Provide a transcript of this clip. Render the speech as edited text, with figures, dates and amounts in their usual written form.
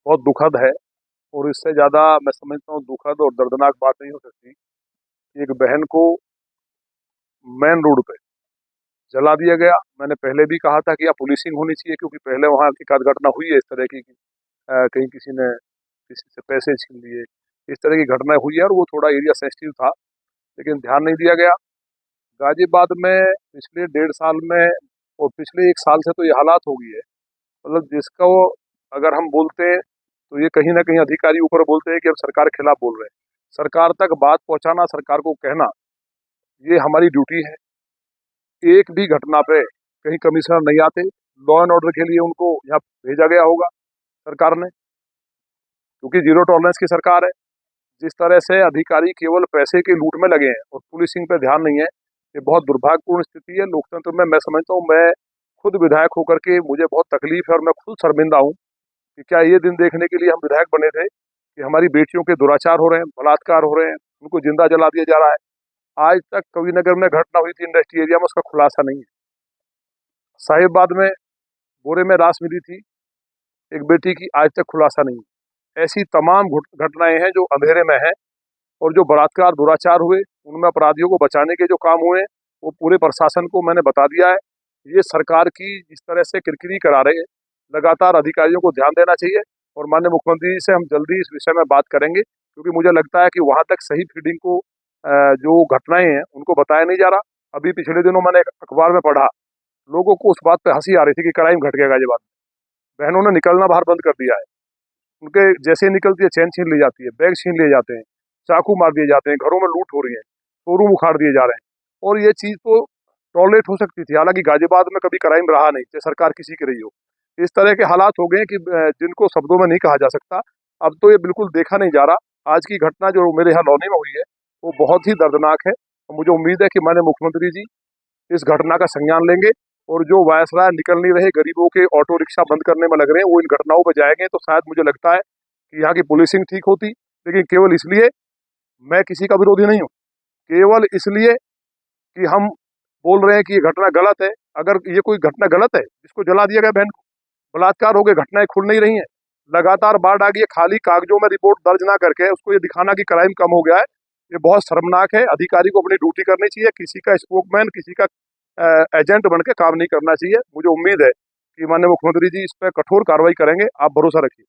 बहुत दुखद है। और इससे ज़्यादा मैं समझता हूँ दुखद और दर्दनाक बात नहीं हो सकती कि एक बहन को मेन रोड पे जला दिया गया। मैंने पहले भी कहा था कि यहाँ पुलिसिंग होनी चाहिए, क्योंकि पहले वहाँ की एक घटना हुई है इस तरह की कहीं किसी ने किसी से पैसे छीन लिए, इस तरह की घटना हुई है और वो थोड़ा एरिया सेंसिटिव था, लेकिन ध्यान नहीं दिया गया। गाजियाबाद में पिछले 1.5 साल में और पिछले 1 साल से तो ये हालात हो गई है, मतलब जिसको अगर हम बोलते हैं तो ये कहीं ना कहीं अधिकारी ऊपर बोलते हैं कि हम सरकार के खिलाफ बोल रहे हैं। सरकार तक बात पहुंचाना, सरकार को कहना, ये हमारी ड्यूटी है। एक भी घटना पे कहीं कमिश्नर नहीं आते, लॉ एंड ऑर्डर के लिए उनको यहाँ भेजा गया होगा सरकार ने, क्योंकि जीरो टॉलरेंस की सरकार है। जिस तरह से अधिकारी केवल पैसे के लूट में लगे हैं और पुलिसिंग पे ध्यान नहीं है, ये बहुत दुर्भाग्यपूर्ण स्थिति है लोकतंत्र में। मैं समझता हूँ, मैं खुद विधायक होकर के मुझे बहुत तकलीफ है और मैं खुद शर्मिंदा हूँ कि क्या ये दिन देखने के लिए हम विधायक बने थे कि हमारी बेटियों के दुराचार हो रहे हैं, बलात्कार हो रहे हैं, उनको जिंदा जला दिया जा रहा है। आज तक कविनगर में घटना हुई थी इंडस्ट्री एरिया में, उसका खुलासा नहीं है। साहिबाबाद में बोरे में रास मिली थी एक बेटी की, आज तक खुलासा नहीं है। ऐसी तमाम घटनाएं हैं जो अंधेरे में हैं, और जो बलात्कार दुराचार हुए उनमें अपराधियों को बचाने के जो काम हुए वो पूरे प्रशासन को मैंने बता दिया है। ये सरकार की जिस तरह से किरकिरी करा रहे हैं, लगातार अधिकारियों को ध्यान देना चाहिए। और माननीय मुख्यमंत्री जी से हम जल्दी इस विषय में बात करेंगे, क्योंकि मुझे लगता है कि वहां तक सही फीडिंग को जो घटनाएं हैं उनको बताया नहीं जा रहा। अभी पिछले दिनों मैंने एक अखबार में पढ़ा, लोगों को उस बात पर हंसी आ रही थी कि क्राइम घट गया गाजियाबाद में। बहनों ने निकलना बाहर बंद कर दिया है, उनके जैसे ही निकलती है चैन छीन ली जाती है, बैग छीन लिए जाते हैं, चाकू मार दिए जाते हैं, घरों में लूट हो रही है, शोरूम उखाड़ दिए जा रहे हैं। और ये चीज़ तो टॉलरेट हो सकती थी, हालांकि गाजियाबाद में कभी क्राइम रहा नहीं, चाहे सरकार किसी की रही हो। इस तरह के हालात हो गए कि जिनको शब्दों में नहीं कहा जा सकता। अब तो ये बिल्कुल देखा नहीं जा रहा। आज की घटना जो मेरे यहाँ लौनी में हुई है वो बहुत ही दर्दनाक है, और मुझे उम्मीद है कि माननीय मुख्यमंत्री जी इस घटना का संज्ञान लेंगे, और जो वायसराय निकल नहीं रहे, गरीबों के ऑटो रिक्शा बंद करने में लग रहे हैं, वो इन घटनाओं पर जाएंगे तो शायद मुझे लगता है कि यहाँ की पुलिसिंग ठीक होती। लेकिन केवल इसलिए, मैं किसी का विरोधी नहीं हूँ, केवल इसलिए कि हम बोल रहे हैं कि ये घटना गलत है। अगर ये कोई घटना गलत है, जिसको जला दिया गया बहन को, बलात्कार हो गए, घटनाएं खुल नहीं रही हैं, लगातार बाढ़ आ गई है, खाली कागजों में रिपोर्ट दर्ज ना करके उसको ये दिखाना कि क्राइम कम हो गया है, ये बहुत शर्मनाक है। अधिकारी को अपनी ड्यूटी करनी चाहिए, किसी का स्पोकमैन, किसी का एजेंट बन के काम नहीं करना चाहिए। मुझे उम्मीद है कि माननीय मुख्यमंत्री जी इस पर कठोर कार्रवाई करेंगे, आप भरोसा रखिए।